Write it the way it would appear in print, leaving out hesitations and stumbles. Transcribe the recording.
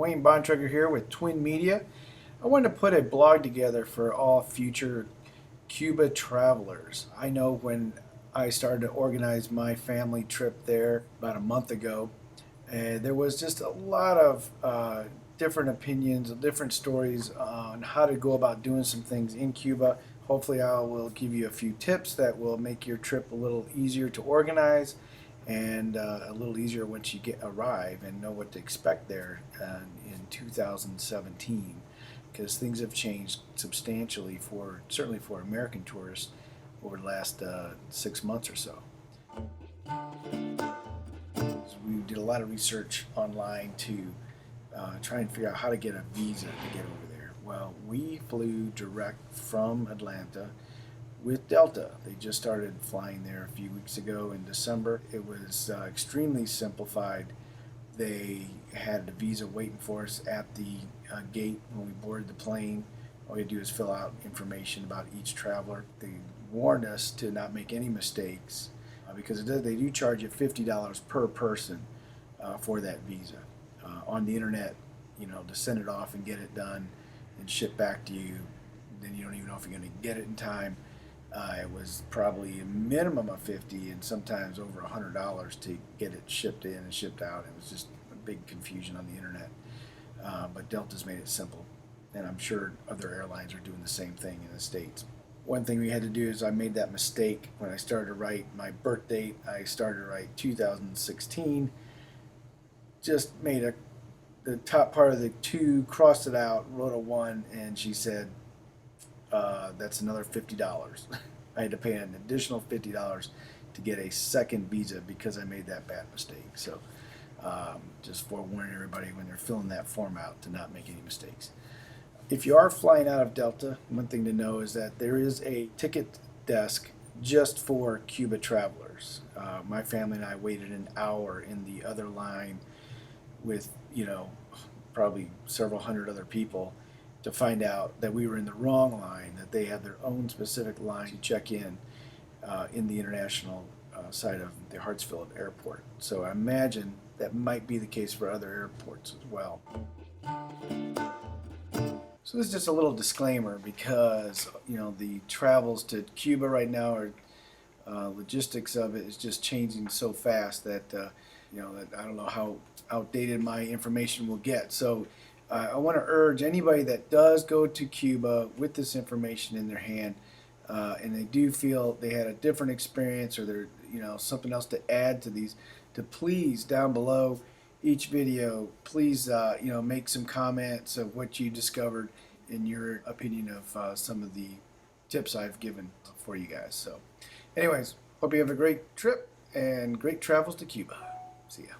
Wayne Bontrager here with Twin Media. I wanted to put a blog together for all future Cuba travelers. I know when I started to organize my family trip there about a month ago, there was just a lot of different opinions, different stories on how to go about doing some things in Cuba. Hopefully I will give you a few tips that will make your trip a little easier to organize and a little easier once you arrive and know what to expect there in 2017, because things have changed substantially certainly for American tourists over the last 6 months or so. So we did a lot of research online to try and figure out how to get a visa to get over there. Well, we flew direct from Atlanta with Delta. They just started flying there a few weeks ago in December. It was extremely simplified. They had a visa waiting for us at the gate when we boarded the plane. All you do is fill out information about each traveler. They warned us to not make any mistakes because they do charge you $50 per person for that visa. On the internet, to send it off and get it done and shipped back to you, then you don't even know if you're going to get it in time. It was probably a minimum of $50 and sometimes over $100 to get it shipped in and shipped out. It was just a big confusion on the internet. But Delta's made it simple, and I'm sure other airlines are doing the same thing in the States. One thing we had to do is I made that mistake when I started to write my birth date. I started to write 2016, just made the top part of the 2, crossed it out, wrote a 1, and she said, that's another $50. I had to pay an additional $50 to get a second visa because I made that bad mistake. So just forewarning everybody when they're filling that form out to not make any mistakes. If you are flying out of Delta, one thing to know is that there is a ticket desk just for Cuba travelers. My family and I waited an hour in the other line with, probably several hundred other people to find out that we were in the wrong line, that they had their own specific line to check in the international side of the Hartsfield airport. So I imagine that might be the case for other airports as well. So this is just a little disclaimer because the travels to Cuba right now are logistics of it is just changing so fast that that I don't know how outdated my information will get. So I want to urge anybody that does go to Cuba with this information in their hand, and they do feel they had a different experience or they're something else to add to these, to please down below each video, please make some comments of what you discovered in your opinion of some of the tips I've given for you guys. So anyways, hope you have a great trip and great travels to Cuba. See ya.